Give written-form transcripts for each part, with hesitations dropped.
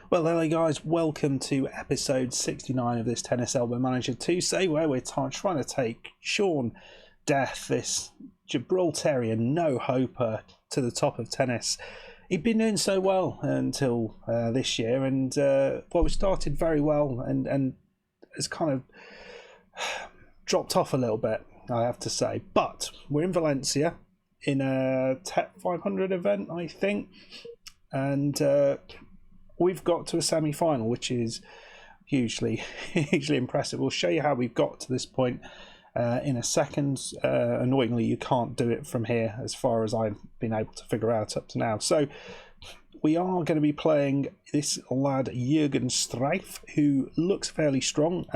Well, hello guys, welcome to episode 69 of this Tennis Elbow Manager 2 say where we're trying to take Sean Death, this Gibraltarian no-hoper, to the top of tennis. He'd been doing so well until this year, and well, we started very well and has kind of dropped off a little bit, I have to say. But we're in Valencia in a TEP 500 event, I think, and we've got to a semi-final, which is hugely impressive. We'll show you how we've got to this point in a second. Annoyingly, you can't do it from here as far as I've been able to figure out up to now. So we are going to be playing this lad Jürgen Streif, who looks fairly strong.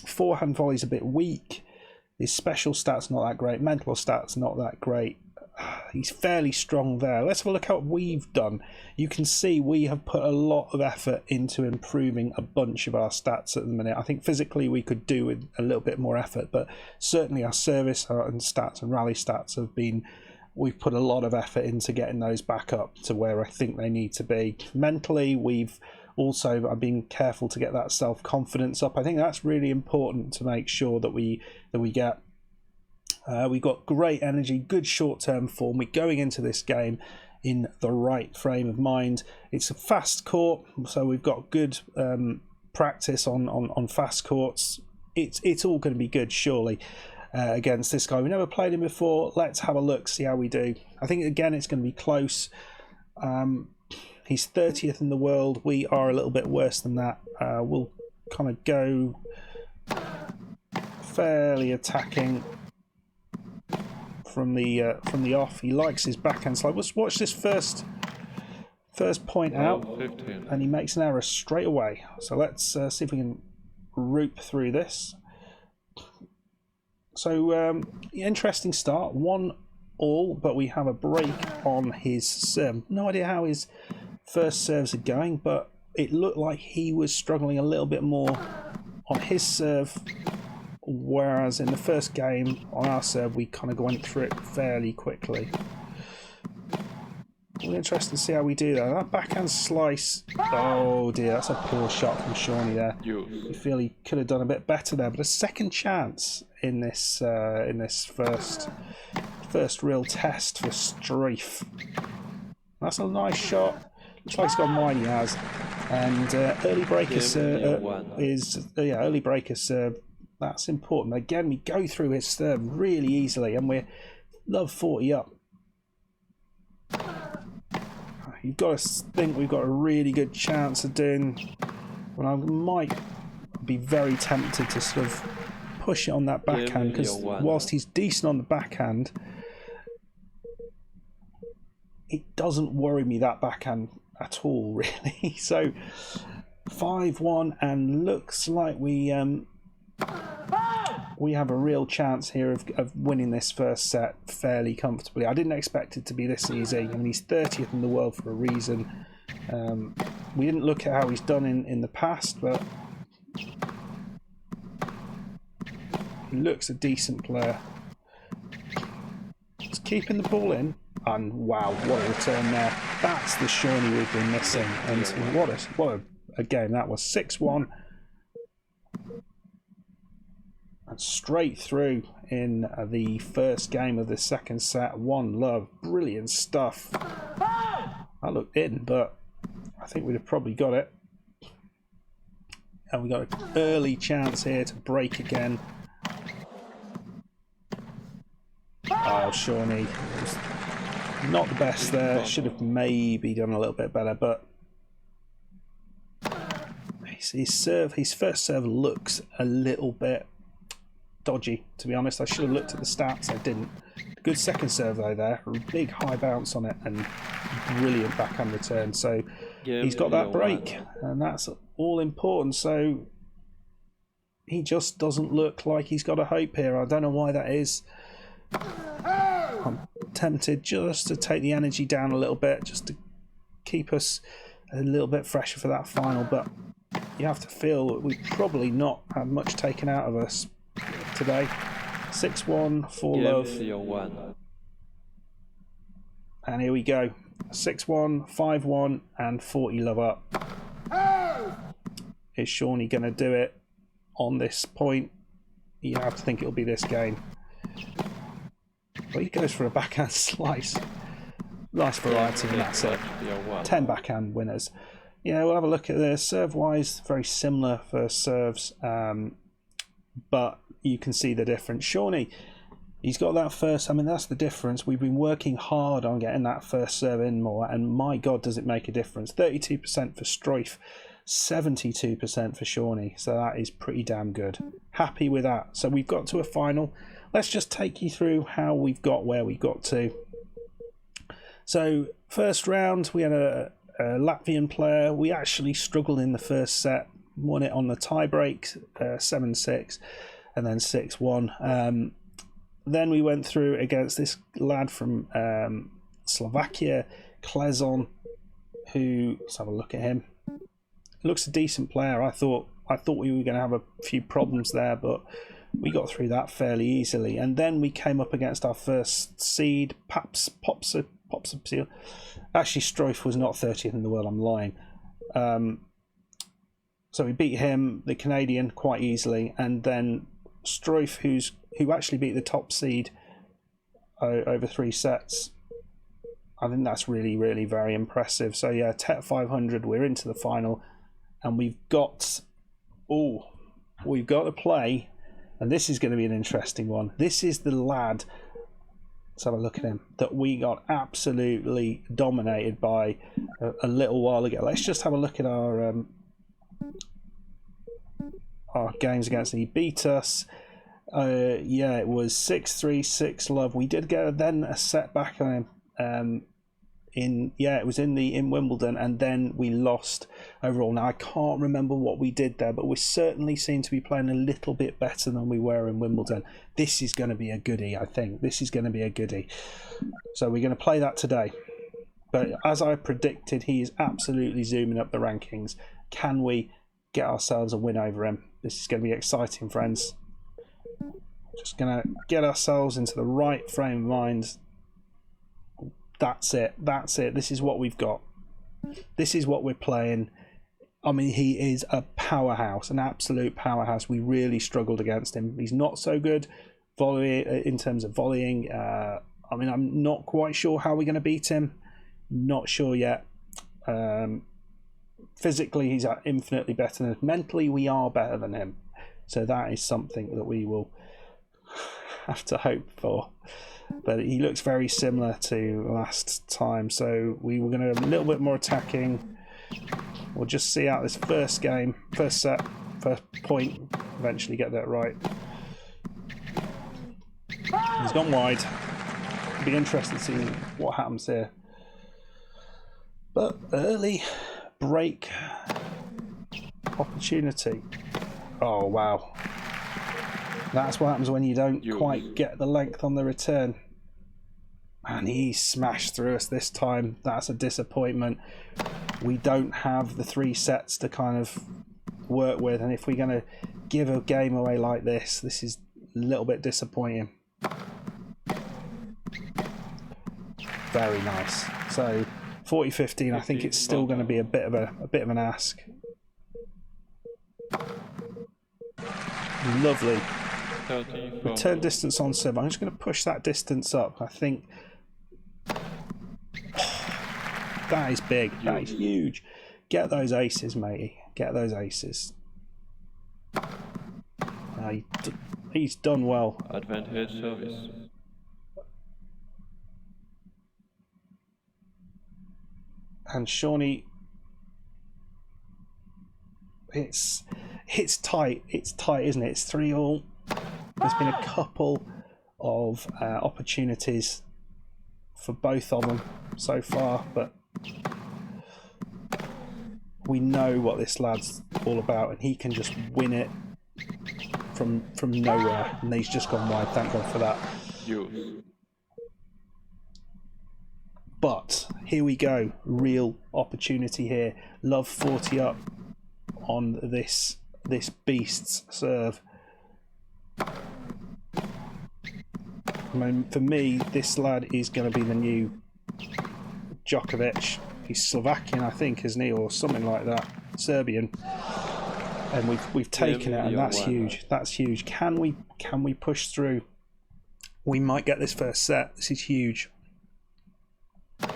Forehand volley's a bit weak. His special stats not that great. Mental stats not that great. He's fairly strong there. Let's have a look at what we've done. You can see we have put a lot of effort into improving a bunch of our stats at the minute. I think physically we could do with a little bit more effort, but certainly our service and stats and rally stats we've put a lot of effort into getting those back up to where I think they need to be. Mentally, I've been careful to get that self-confidence up. I think that's really important to make sure that we get. We've got great energy, good short-term form. We're going into this game in the right frame of mind. It's a fast court, so we've got good practice on fast courts. It's all going to be good, surely, against this guy. We never played him before. Let's have a look, see how we do. I think, again, it's going to be close. He's 30th in the world. We are a little bit worse than that. We'll kind of go fairly attacking from the off. He likes his backhand slide. Let's watch this first point out, and he makes an error straight away. So let's see if we can root through this. So interesting start, 1-1, but we have a break on his serve. No idea how his first serves are going, but it looked like he was struggling a little bit more on his serve, whereas in the first game on our serve we kind of went through it fairly quickly. I'm interested to see how we do that. That backhand slice, oh dear, that's a poor shot from Shaunie there. I feel he could have done a bit better there, but a second chance in this first real test for Streif. That's a nice shot. Looks like he's got mine, he has. And early breaker serve early breaker serve. That's important. Again, we go through his serve really easily, and we're love 40 up. You've got to think we've got a really good chance of doing. Well, I might be very tempted to sort of push it on that backhand, because whilst he's decent on the backhand, it doesn't worry me, that backhand, at all, really. So 5-1, and looks like we have a real chance here of winning this first set fairly comfortably. I didn't expect it to be this easy. I mean, he's 30th in the world for a reason. We didn't look at how he's done in the past, but he looks a decent player. Just keeping the ball in, and wow, what a return there. That's the Shaunie we've been missing, and what a game that was. 6-1. And straight through in the first game of the second set. 1-love. Brilliant stuff. I looked in, but I think we'd have probably got it. And we got an early chance here to break again. Oh, Shaunie was not the best there. Should have maybe done a little bit better, but his first serve looks a little bit dodgy, to be honest. I should have looked at the stats. I didn't. Good second serve though there. Big high bounce on it and brilliant backhand return. So he's got that break, and that's all important. So he just doesn't look like he's got a hope here. I don't know why that is. I'm tempted just to take the energy down a little bit, just to keep us a little bit fresher for that final, but you have to feel that we've probably not had much taken out of us today. 6-1, 4-love. And here we go. 6-1, 5-1, and 40 love up. is Shaunie going to do it on this point? You have to think it'll be this game. But he goes for a backhand slice. Nice variety, and that's it. 10 backhand winners. Yeah, we'll have a look at this. Serve-wise, very similar for serves, but you can see the difference. Shaunie, he's got that first. I mean, that's the difference. We've been working hard on getting that first serve in more, and my God, does it make a difference. 32% for Struif, 72% for Shaunie. So that is pretty damn good. Happy with that. So we've got to a final. Let's just take you through how we've got where we got to. So first round, we had a Latvian player. We actually struggled in the first set, won it on the tie break, 7-6 and then 6-1. Then we went through against this lad from Slovakia, Klezon, who, let's have a look at him. Looks a decent player. I thought we were going to have a few problems there, but we got through that fairly easily. And then we came up against our first seed, Popsa. Actually, Struif was not 30th in the world. I'm lying. So we beat him, the Canadian, quite easily, and then Struif, who actually beat the top seed over 3 sets. I think that's really, really very impressive. So yeah, TET 500, we're into the final, and we've got to play, and this is going to be an interesting one. This is the lad. Let's have a look at him, that we got absolutely dominated by a little while ago. Let's just have a look at our games against him. He beat us. Yeah, it was 6-3, 6-love. We did get then a setback on him. It was in Wimbledon, and then we lost overall. Now I can't remember what we did there, but we certainly seem to be playing a little bit better than we were in Wimbledon. This is going to be a goodie, I think. This is going to be a goodie. So we're going to play that today. But as I predicted, he is absolutely zooming up the rankings. Can we get ourselves a win over him? This is going to be exciting, friends. Just going to get ourselves into the right frame of mind. That's it. This is what we've got. This is what we're playing. I mean, he is a powerhouse, an absolute powerhouse. We really struggled against him. He's not so good in terms of volleying. I mean, I'm not quite sure how we're going to beat him. Not sure yet. Physically, he's infinitely better than us. Mentally, we are better than him. So that is something that we will have to hope for. But he looks very similar to last time, so we were going to have a little bit more attacking. We'll just see out this first game, first set, first point, eventually get that right. He's gone wide. It'll be interesting to see what happens here. But early break opportunity. Oh, wow. That's what happens when you don't quite get the length on the return. And he smashed through us this time. That's a disappointment. We don't have the 3 sets to kind of work with. And if we're going to give a game away like this, this is a little bit disappointing. Very nice. So 40-15, I think it's still going to be a bit of an ask. Lovely. Return distance on serve. I'm just going to push that distance up. I think that is big. That is huge. Get those aces, matey. Get those aces. He's done well. Advantage service. And Shaunie, it's tight. It's tight, isn't it? It's 3-all. There's been a couple of opportunities for both of them so far, but we know what this lad's all about, and he can just win it from nowhere. And he's just gone wide. Thank God for that. But here we go. Real opportunity here. Love 40 up on this beast's serve. I mean, for me, this lad is going to be the new Djokovic. He's Slovakian, I think, isn't he, or something like that. Serbian. and we've taken it, and that's huge. That's huge. Can we push through? We might get this first set. This is huge. I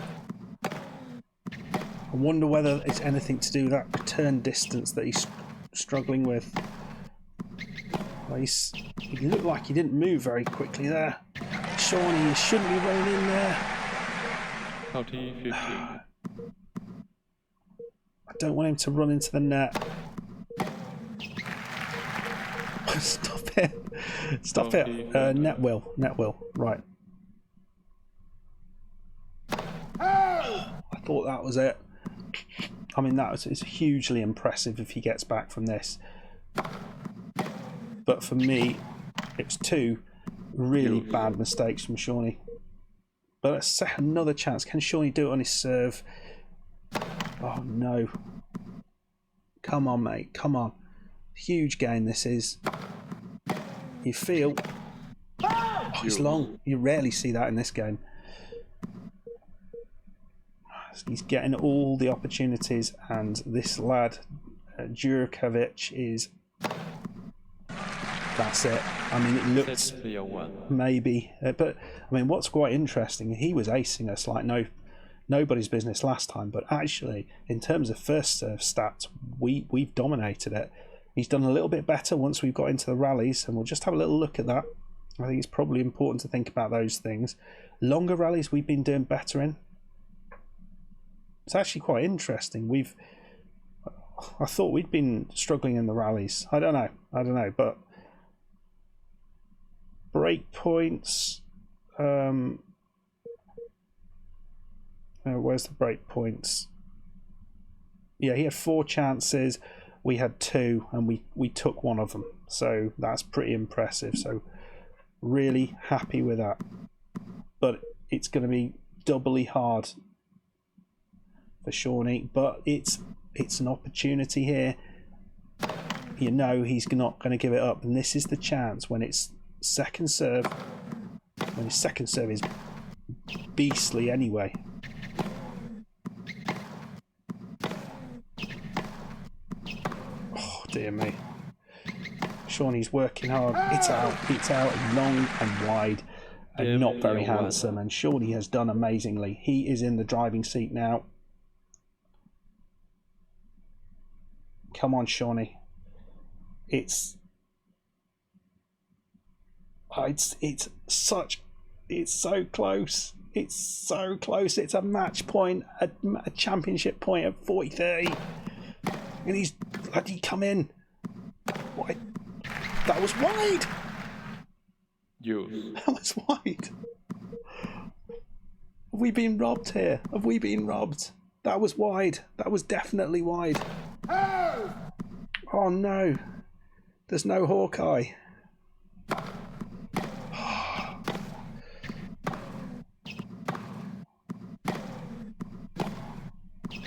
wonder whether it's anything to do with that return distance that he's struggling with. Well, he looked like he didn't move very quickly there. Shaunie, you shouldn't be running in there. 15. I don't want him to run into the net. Stop it. Stop it. Net will. Right. I thought that was it. I mean, it's hugely impressive if he gets back from this. But for me, it's two really bad mistakes from Shaunie. But let's set another chance. Can Shaunie do it on his serve? Oh no. Come on, mate. Come on. Huge game this is. You feel... Oh, it's long. You rarely see that in this game. He's getting all the opportunities, and this lad, Djurkovic, is... That's it. I mean, it looks maybe... but, I mean, what's quite interesting, he was acing us like nobody's business last time, but actually, in terms of first serve stats, we've dominated it. He's done a little bit better once we've got into the rallies, and we'll just have a little look at that. I think it's probably important to think about those things. Longer rallies we've been doing better in. It's actually quite interesting. I thought we'd been struggling in the rallies. I don't know, but break points. Where's the break points? Yeah, he had 4 chances. We had 2, and we took 1 of them. So that's pretty impressive. So really happy with that. But it's going to be doubly hard for Shaunie. But it's an opportunity here. You know he's not going to give it up, and this is the chance when it's second serve. When his second serve is beastly anyway. Oh dear me. Shaunie's working hard. It's out, long and wide, and not very handsome. And Shaunie has done amazingly. He is in the driving seat now. Come on, Shaunie. It's so close. It's so close. It's a match point, a championship point at 40-30. And he's bloody come in. Why? That was wide. That was wide. Have we been robbed here? Have we been robbed? That was wide. That was definitely wide. Oh no. There's no Hawkeye.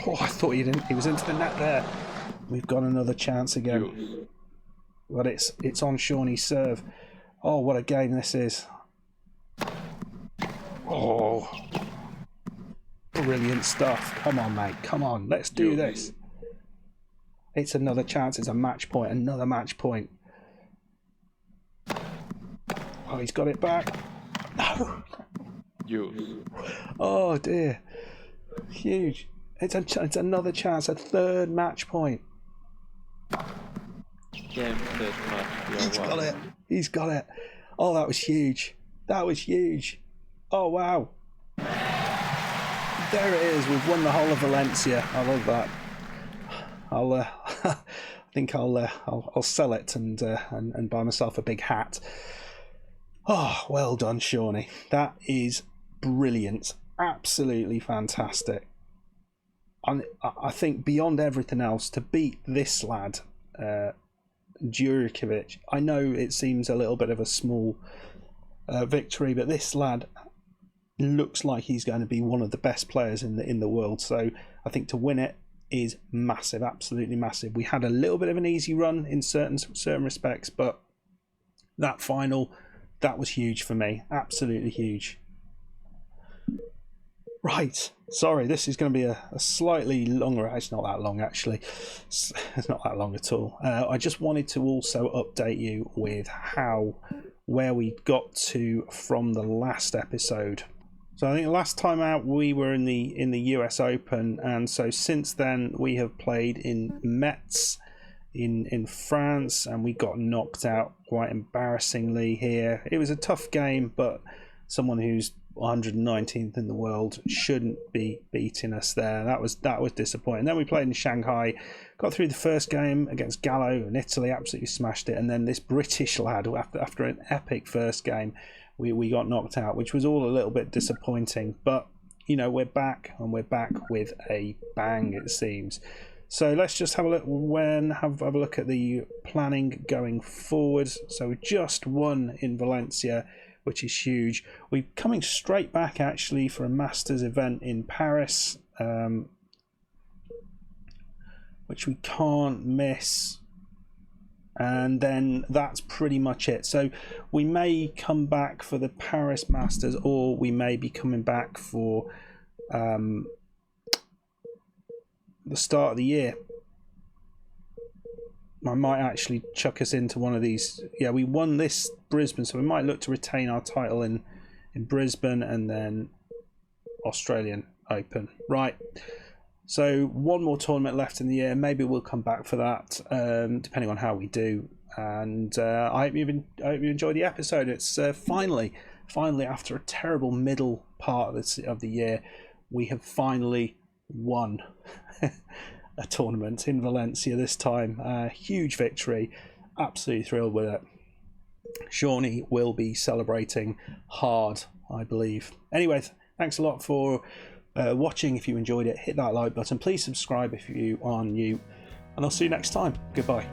Oh, I thought he was into the net there. We've got another chance again. But it's on Shaunie's serve. Oh, what a game this is. Oh. Brilliant stuff. Come on, mate. Come on. Let's do this. It's another chance. It's a match point. Another match point. Oh, he's got it back. No. Oh, dear. Huge. It's another chance. A third match point. He's got it. He's got it. Oh, that was huge. That was huge. Oh, wow. There it is. We've won the whole of Valencia. I love that. I think I'll sell it and buy myself a big hat. Oh, well done, Shaunie. That is brilliant. Absolutely fantastic. I think beyond everything else, to beat this lad, Djurkovic, I know it seems a little bit of a small victory, but this lad looks like he's going to be one of the best players in the world. So I think to win it is massive, absolutely massive. We had a little bit of an easy run in certain respects, but that final, that was huge for me, absolutely huge. Right, sorry, this is going to be a slightly longer. It's not that long, actually. It's not that long at all. I just wanted to also update you with where we got to from the last episode. So I think last time out we were in the US Open, and so since then we have played in Metz in France, and we got knocked out quite embarrassingly here. It was a tough game, but someone who's 119th in the world shouldn't be beating us there. That was disappointing. Then we played in Shanghai, got through the first game against Gallo in Italy, absolutely smashed it, and then this British lad, after an epic first game, we got knocked out, which was all a little bit disappointing. But you know, we're back, and we're back with a bang, it seems. So let's just have a look have a look at the planning going forward. So we just won in Valencia, which is huge. We're coming straight back actually for a Masters event in Paris, which we can't miss. And then that's pretty much it. So we may come back for the Paris Masters, or we may be coming back for the start of the year. I might actually chuck us into one of these. Yeah, we won this Brisbane, so we might look to retain our title in Brisbane and then Australian Open. Right. So one more tournament left in the year. Maybe we'll come back for that, depending on how we do. And I hope you enjoyed the episode. It's finally after a terrible middle part of the year, we have finally won a tournament in Valencia this time. Huge victory. Absolutely thrilled with it. Shaunie will be celebrating hard, I believe. Anyway, thanks a lot for watching. If you enjoyed it, hit that like button. Please subscribe if you are new, and I'll see you next time. Goodbye.